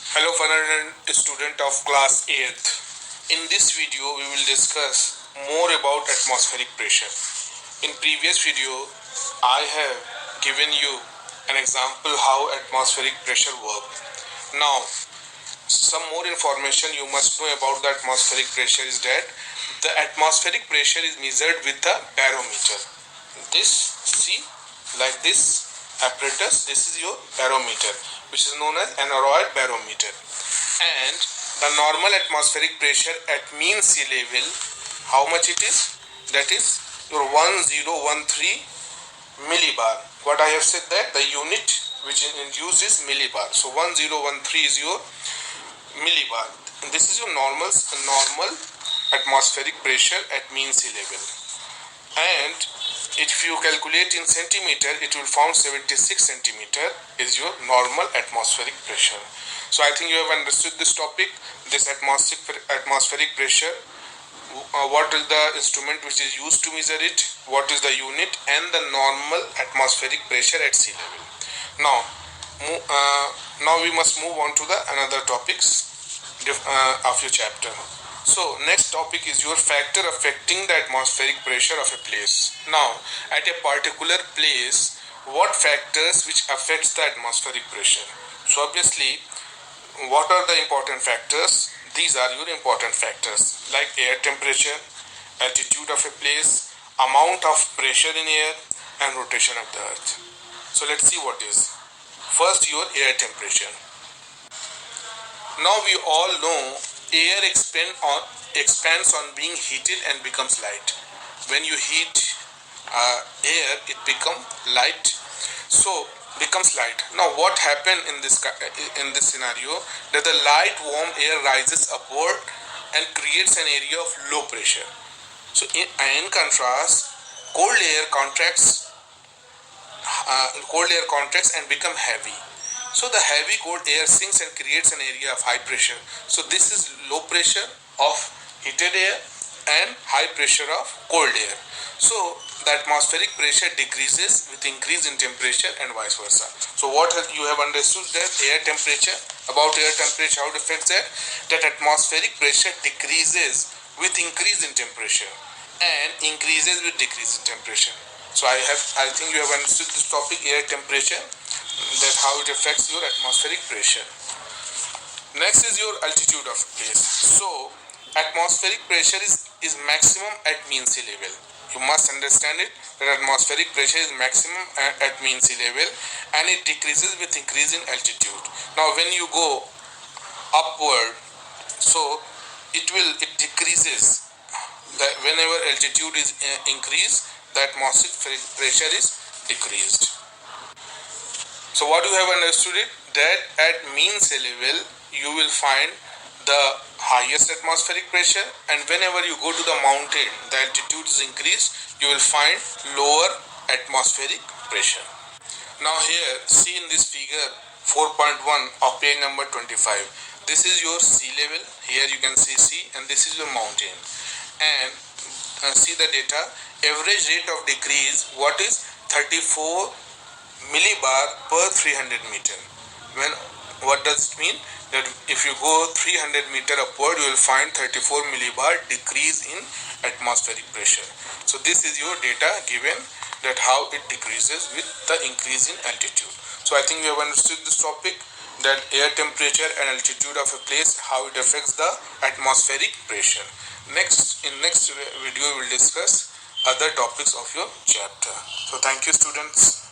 Hello Fernand, student of class 8th. In this video we will discuss more about atmospheric pressure. In previous video I have given you an example how atmospheric pressure works. Now some more information you must know about the atmospheric pressure is that the atmospheric pressure is measured with the barometer. This see like this apparatus, this is your barometer, which is known as aneroid barometer. And the normal atmospheric pressure at mean sea level, how much it is? That is your 1013 millibar. What I have said that the unit which is in use is millibar. So 1013 is your millibar. And this is your normal atmospheric pressure at mean sea level. And if you calculate in centimeter, it will found 76 centimeter is your normal atmospheric pressure. So I think you have understood this topic, this atmospheric pressure, what is the instrument which is used to measure it, what is the unit, and the normal atmospheric pressure at sea level. Now we must move on to the another topics of your chapter. So next topic is your factor affecting the atmospheric pressure of a place. Now at a particular place, what factors which affects the atmospheric pressure? So obviously, what are the important factors? These are your important factors like air temperature, altitude of a place, amount of pressure in air, and rotation of the earth. So let's see what is. First, your air temperature. Now we all know air expands on being heated and becomes light. When you heat air, it becomes light. So becomes light. Now what happened in this scenario? That the light warm air rises upward and creates an area of low pressure. So in contrast, cold air contracts and become heavy. So the heavy cold air sinks and creates an area of high pressure. So this is low pressure of heated air and high pressure of cold air. So the atmospheric pressure decreases with increase in temperature and vice versa. So what you have understood that air temperature, about air temperature, how it affects that? That atmospheric pressure decreases with increase in temperature and increases with decrease in temperature. So I think you have understood this topic, air temperature, that how it affects your atmospheric pressure. Next is your altitude of a place. So atmospheric pressure is maximum at mean sea level. You must understand it that atmospheric pressure is maximum at mean sea level and it decreases with increase in altitude. Now when you go upward, so it decreases. Whenever altitude is increased, the atmospheric pressure is decreased. So what you have understood it, that at mean sea level you will find the highest atmospheric pressure, and whenever you go to the mountain, the altitude is increased, you will find lower atmospheric pressure. Now here, see in this figure 4.1 of page number 25. This is your sea level. Here you can see sea, and this is your mountain. And see the data. Average rate of decrease, what is 34 millibar per 300 meter. What does it mean? That if you go 300 meter upward, you will find 34 millibar decrease in atmospheric pressure. So this is your data given that how it decreases with the increase in altitude. So I think you have understood this topic, that air temperature and altitude of a place, how it affects the atmospheric pressure. In next video we will discuss other topics of your chapter. So thank you students.